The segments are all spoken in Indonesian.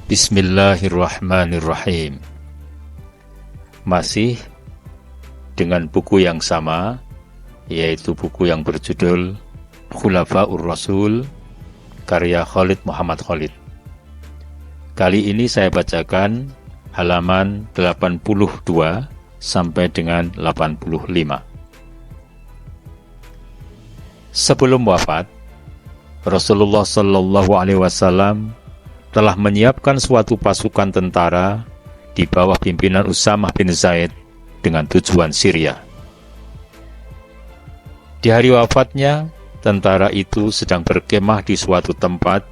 Bismillahirrahmanirrahim. Masih dengan buku yang sama, yaitu buku yang berjudul Khulafaur Rasul, karya Khalid Muhammad Khalid. Kali ini saya bacakan halaman 82 sampai dengan 85. Sebelum wafat, Rasulullah Shallallahu Alaihi Wasallam telah menyiapkan suatu pasukan tentara di bawah pimpinan Usamah bin Zaid dengan tujuan Syria. Di hari wafatnya, tentara itu sedang berkemah di suatu tempat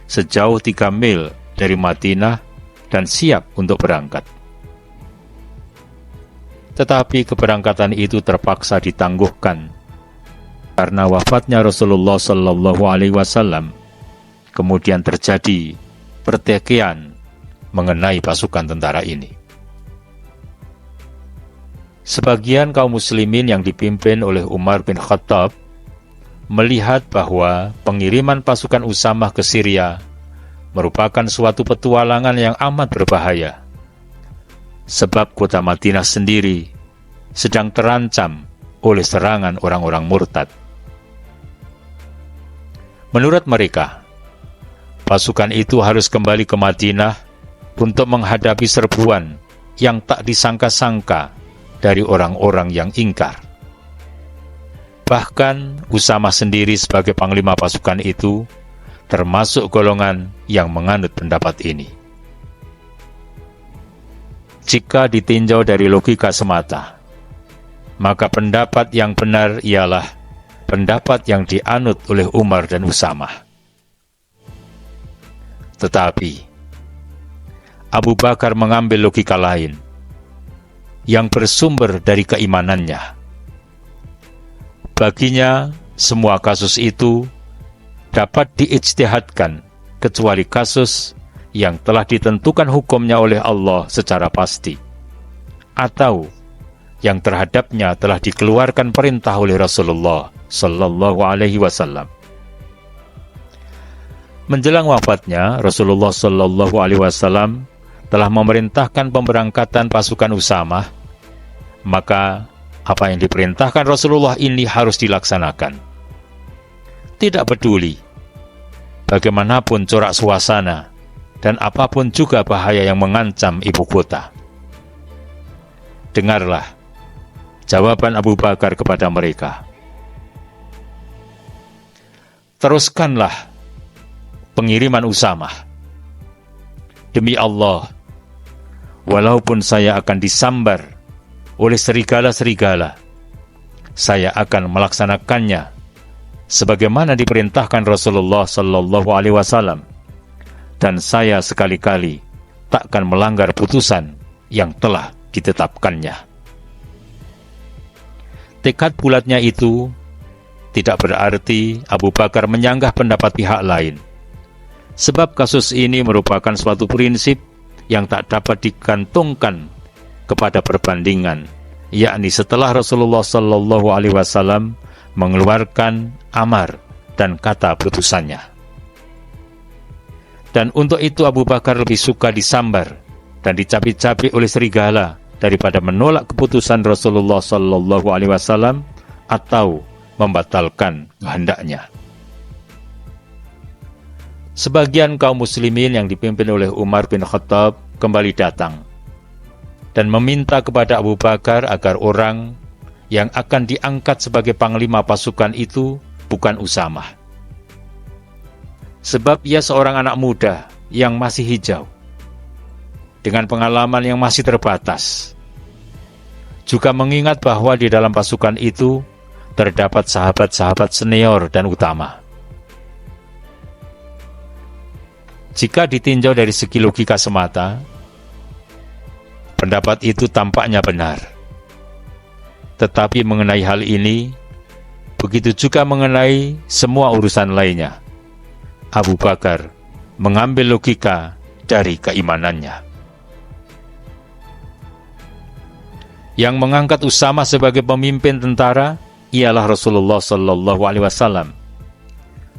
sejauh 3 mil dari Madinah dan siap untuk berangkat. Tetapi keberangkatan itu terpaksa ditangguhkan karena wafatnya Rasulullah Shallallahu Alaihi Wasallam. Kemudian terjadi pertikaian mengenai pasukan tentara ini. Sebagian kaum muslimin yang dipimpin oleh Umar bin Khattab melihat bahwa pengiriman pasukan Usamah ke Syria merupakan suatu petualangan yang amat berbahaya, sebab kota Madinah sendiri sedang terancam oleh serangan orang-orang murtad. Menurut mereka, pasukan itu harus kembali ke Madinah untuk menghadapi serbuan yang tak disangka-sangka dari orang-orang yang ingkar. Bahkan Usamah sendiri sebagai panglima pasukan itu termasuk golongan yang menganut pendapat ini. Jika ditinjau dari logika semata, maka pendapat yang benar ialah pendapat yang dianut oleh Umar dan Usamah. Tetapi Abu Bakar mengambil logika lain yang bersumber dari keimanannya. Baginya, semua kasus itu dapat diijtihadkan kecuali kasus yang telah ditentukan hukumnya oleh Allah secara pasti, atau yang terhadapnya telah dikeluarkan perintah oleh Rasulullah Sallallahu Alaihi Wasallam. Menjelang wafatnya, Rasulullah Shallallahu Alaihi Wasallam telah memerintahkan pemberangkatan pasukan Usamah, maka apa yang diperintahkan Rasulullah ini harus dilaksanakan. Tidak peduli bagaimanapun corak suasana dan apapun juga bahaya yang mengancam ibu kota. Dengarlah jawaban Abu Bakar kepada mereka. Teruskanlah pengiriman Usamah. Demi Allah, walaupun saya akan disambar oleh serigala-serigala, saya akan melaksanakannya sebagaimana diperintahkan Rasulullah Sallallahu Alaihi Wasallam, dan saya sekali-kali takkan melanggar putusan yang telah ditetapkannya. Tekad bulatnya itu tidak berarti Abu Bakar menyanggah pendapat pihak lain, sebab kasus ini merupakan suatu prinsip yang tak dapat digantungkan kepada perbandingan, yakni setelah Rasulullah Sallallahu Alaihi Wasallam mengeluarkan amar dan kata putusannya. Dan untuk itu Abu Bakar lebih suka disambar dan dicapi-capi oleh serigala daripada menolak keputusan Rasulullah Sallallahu Alaihi Wasallam atau membatalkan kehendaknya. Sebagian kaum muslimin yang dipimpin oleh Umar bin Khattab kembali datang dan meminta kepada Abu Bakar agar orang yang akan diangkat sebagai panglima pasukan itu bukan Usamah, sebab ia seorang anak muda yang masih hijau, dengan pengalaman yang masih terbatas. Juga mengingat bahwa di dalam pasukan itu terdapat sahabat-sahabat senior dan utama. Jika ditinjau dari segi logika semata, pendapat itu tampaknya benar. Tetapi mengenai hal ini, begitu juga mengenai semua urusan lainnya, Abu Bakar mengambil logika dari keimanannya. Yang mengangkat Usamah sebagai pemimpin tentara ialah Rasulullah Sallallahu Alaihi Wasallam,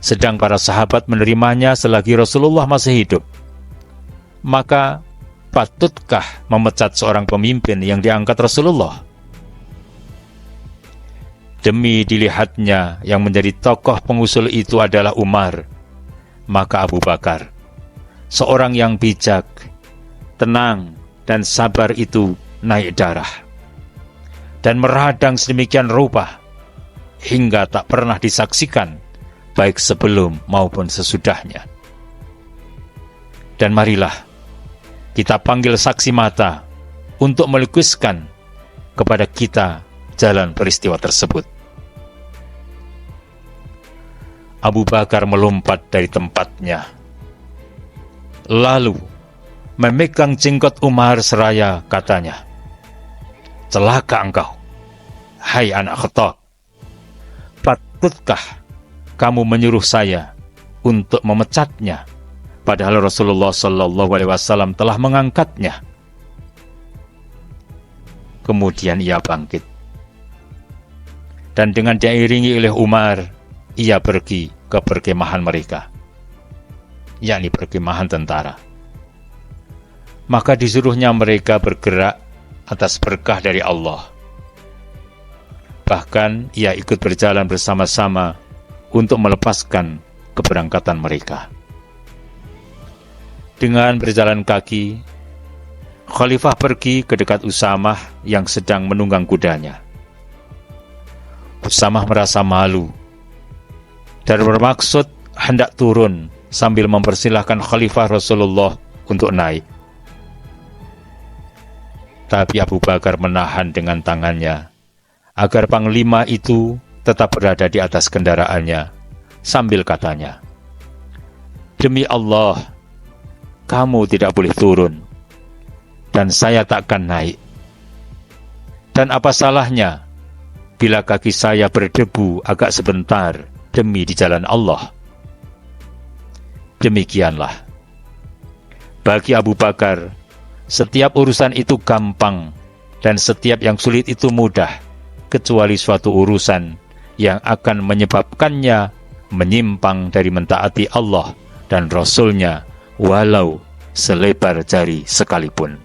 sedang para sahabat menerimanya selagi Rasulullah masih hidup. maka patutkah memecat seorang pemimpin yang diangkat Rasulullah? Demi dilihatnya yang menjadi tokoh pengusul itu adalah Umar, maka Abu Bakar, seorang yang bijak, tenang, dan sabar itu naik darah dan meradang sedemikian rupa hingga tak pernah disaksikan baik sebelum maupun sesudahnya. Dan marilah kita panggil saksi mata untuk melukiskan kepada kita jalan peristiwa tersebut. Abu Bakar melompat dari tempatnya, lalu memegang jenggot Umar seraya katanya, "Celaka engkau, hai anak Khattab. Patutkah kamu menyuruh saya untuk memecatnya, padahal Rasulullah SAW telah mengangkatnya?" Kemudian ia bangkit, dan dengan diiringi oleh Umar, ia pergi ke perkemahan mereka, yakni perkemahan tentara. Maka disuruhnya mereka bergerak atas berkah dari Allah. Bahkan ia ikut berjalan bersama-sama untuk melepaskan keberangkatan mereka. Dengan berjalan kaki, Khalifah pergi ke dekat Usamah yang sedang menunggang kudanya. Usamah merasa malu dan bermaksud hendak turun sambil mempersilahkan Khalifah Rasulullah untuk naik. Tapi Abu Bakar menahan dengan tangannya agar panglima itu tetap berada di atas kendaraannya, sambil katanya, "Demi Allah, kamu tidak boleh turun, dan saya takkan naik. Dan apa salahnya bila kaki saya berdebu agak sebentar demi di jalan Allah?" Demikianlah, bagi Abu Bakar, setiap urusan itu gampang, dan setiap yang sulit itu mudah, kecuali suatu urusan yang akan menyebabkannya menyimpang dari mentaati Allah dan Rasul-Nya, walau selebar jari sekalipun.